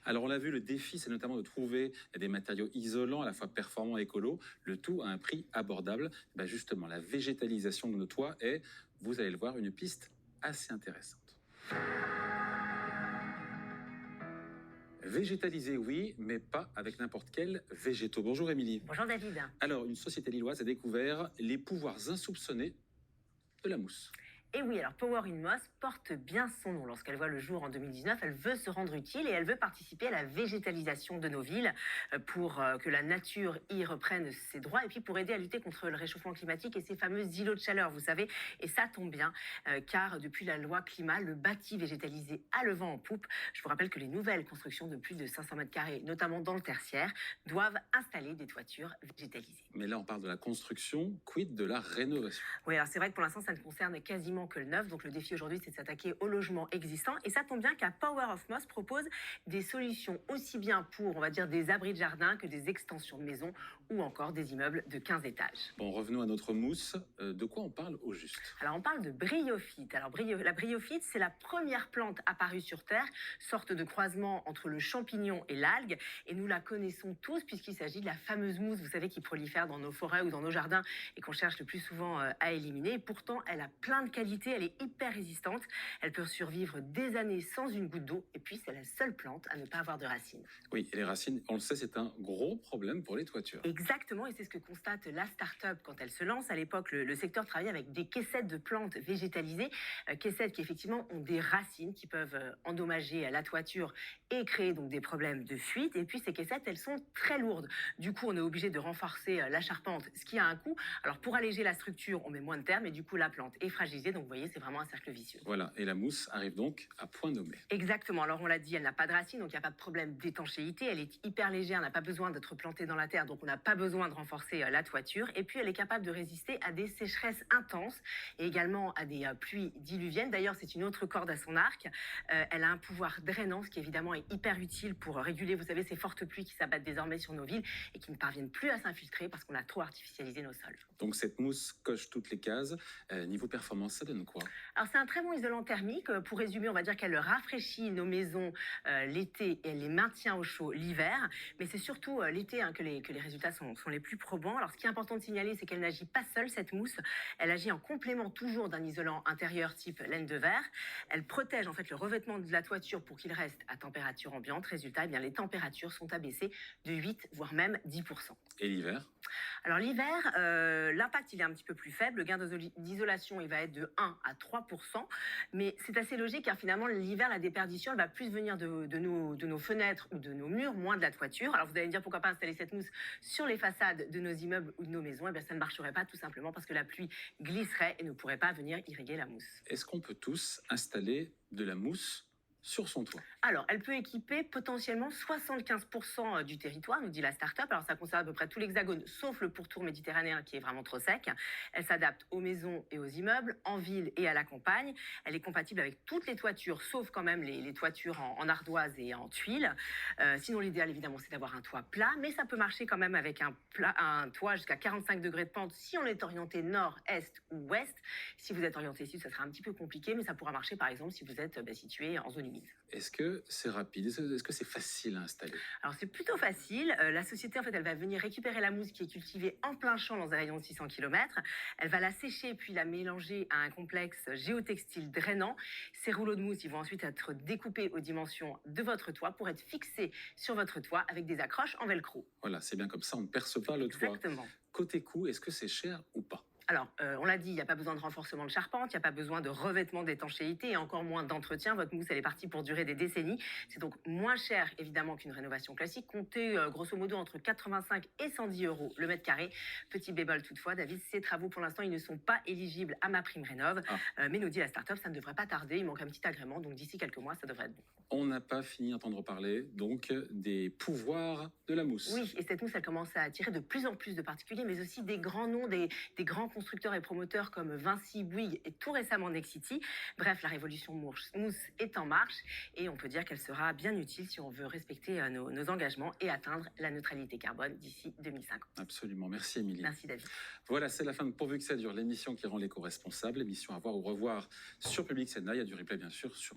Alors on l'a vu, le défi, c'est notamment de trouver des matériaux isolants, à la fois performants et écolos, le tout à un prix abordable. Justement, la végétalisation de nos toits est, vous allez le voir, une piste assez intéressante. Végétaliser, oui, mais pas avec n'importe quel végétaux. Bonjour Émilie. Bonjour David. Alors, une société lilloise a découvert les pouvoirs insoupçonnés de la mousse. Et oui, alors Power in Moss porte bien son nom. Lorsqu'elle voit le jour en 2019, elle veut se rendre utile et elle veut participer à la végétalisation de nos villes pour que la nature y reprenne ses droits et puis pour aider à lutter contre le réchauffement climatique et ces fameux îlots de chaleur, vous savez. Et ça tombe bien, car depuis la loi climat, le bâti végétalisé a le vent en poupe. Je vous rappelle que les nouvelles constructions de plus de 500 mètres carrés, notamment dans le tertiaire, doivent installer des toitures végétalisées. Mais là, on parle de la construction, quid de la rénovation? Oui, alors c'est vrai que pour l'instant, ça ne concerne quasiment que le neuf. Donc le défi aujourd'hui, c'est de s'attaquer aux logements existants. Et ça tombe bien qu'à Power of Moss propose des solutions aussi bien pour, on va dire, des abris de jardin que des extensions de maisons ou encore des immeubles de 15 étages. Bon, revenons à notre mousse. De quoi on parle au juste? Alors on parle de bryophyte. Alors la bryophyte, c'est la première plante apparue sur Terre, sorte de croisement entre le champignon et l'algue. Et nous la connaissons tous puisqu'il s'agit de la fameuse mousse, vous savez, qui prolifère dans nos forêts ou dans nos jardins et qu'on cherche le plus souvent à éliminer. Et pourtant, elle a plein de qualités, elle est hyper résistante. Elle peut survivre des années sans une goutte d'eau. Et puis, c'est la seule plante à ne pas avoir de racines. Oui, et les racines, on le sait, c'est un gros problème pour les toitures. Exactement, et c'est ce que constate la start-up quand elle se lance. À l'époque, le secteur travaillait avec des caissettes de plantes végétalisées, caissettes qui effectivement ont des racines qui peuvent endommager la toiture et créer donc des problèmes de fuite. Et puis ces caissettes, elles sont très lourdes. Du coup, on est obligé de renforcer la charpente, ce qui a un coût. Alors pour alléger la structure, on met moins de terre, mais du coup la plante est fragilisée. Donc vous voyez, c'est vraiment un cercle vicieux. Voilà, et la mousse arrive donc à point nommé. Exactement, alors on l'a dit, elle n'a pas de racines, donc il n'y a pas de problème d'étanchéité. Elle est hyper légère, n'a pas besoin d'être plantée dans la terre, donc on n'a pas besoin de renforcer la toiture. Et puis elle est capable de résister à des sécheresses intenses et également à des pluies diluviennes. D'ailleurs, c'est une autre corde à son arc. Elle a un pouvoir drainant, ce qui évidemment est hyper utile pour réguler, vous savez, ces fortes pluies qui s'abattent désormais sur nos villes et qui ne parviennent plus à s'infiltrer parce qu'on a trop artificialisé nos sols. Donc cette mousse coche toutes les cases. Niveau performance, ça donne quoi? Alors c'est un très bon isolant thermique. Pour résumer, on va dire qu'elle rafraîchit nos maisons l'été et elle les maintient au chaud l'hiver. Mais c'est surtout l'été que les résultats sont les plus probants. Alors ce qui est important de signaler, c'est qu'elle n'agit pas seule, cette mousse. Elle agit en complément toujours d'un isolant intérieur type laine de verre. Elle protège en fait le revêtement de la toiture pour qu'il reste à température ambiante. Résultat, eh bien, les températures sont abaissées de 8 voire même 10%. Et l'hiver? Alors l'hiver, l'impact il est un petit peu plus faible. Le gain d'isolation il va être de 1 à 3%. Mais c'est assez logique car finalement l'hiver, la déperdition elle va plus venir de nos fenêtres ou de nos murs, moins de la toiture. Alors vous allez me dire pourquoi pas installer cette mousse sur les façades de nos immeubles ou de nos maisons. Eh bien ça ne marcherait pas tout simplement parce que la pluie glisserait et ne pourrait pas venir irriguer la mousse. Est-ce qu'on peut tous installer de la mousse sur son toit? Alors, elle peut équiper potentiellement 75% du territoire, nous dit la start-up. Alors, ça concerne à peu près tout l'Hexagone, sauf le pourtour méditerranéen qui est vraiment trop sec. Elle s'adapte aux maisons et aux immeubles, en ville et à la campagne. Elle est compatible avec toutes les toitures, sauf quand même les toitures en ardoise et en tuiles. Sinon, l'idéal, évidemment, c'est d'avoir un toit plat, mais ça peut marcher quand même avec un toit jusqu'à 45 degrés de pente si on est orienté nord, est ou ouest. Si vous êtes orienté sud, ça sera un petit peu compliqué, mais ça pourra marcher, par exemple, si vous êtes situé en zone humide. Est-ce que c'est rapide? Est-ce que c'est facile à installer? Alors c'est plutôt facile. La société en fait elle va venir récupérer la mousse qui est cultivée en plein champ dans un rayon de 600 km. Elle va la sécher puis la mélanger à un complexe géotextile drainant. Ces rouleaux de mousse ils vont ensuite être découpés aux dimensions de votre toit pour être fixés sur votre toit avec des accroches en velcro. Voilà, c'est bien comme ça, on ne perce pas le toit. Exactement. Côté coût, est-ce que c'est cher ou pas? Alors, on l'a dit, il n'y a pas besoin de renforcement de charpente, il n'y a pas besoin de revêtement d'étanchéité et encore moins d'entretien. Votre mousse, elle est partie pour durer des décennies. C'est donc moins cher, évidemment, qu'une rénovation classique. Comptez, grosso modo, entre 85 et 110 euros le mètre carré. Petit bémol toutefois, David, ces travaux, pour l'instant, ils ne sont pas éligibles à ma prime rénov. Mais nous dit la start-up, ça ne devrait pas tarder. Il manque un petit agrément, donc d'ici quelques mois, ça devrait être bon. On n'a pas fini d'entendre parler, donc, des pouvoirs de la mousse. Oui, et cette mousse, elle commence à attirer de plus en plus de particuliers, mais aussi des grands noms, des grands constructeurs et promoteurs comme Vinci, Bouygues et tout récemment Nexity. Bref, la révolution mousse est en marche et on peut dire qu'elle sera bien utile si on veut respecter nos engagements et atteindre la neutralité carbone d'ici 2050. Absolument. Merci Émilie. Merci David. Voilà, c'est la fin de Pourvu que ça dure, l'émission qui rend l'éco-responsable, l'émission à voir ou revoir sur Public Sénat. Il y a du replay bien sûr sur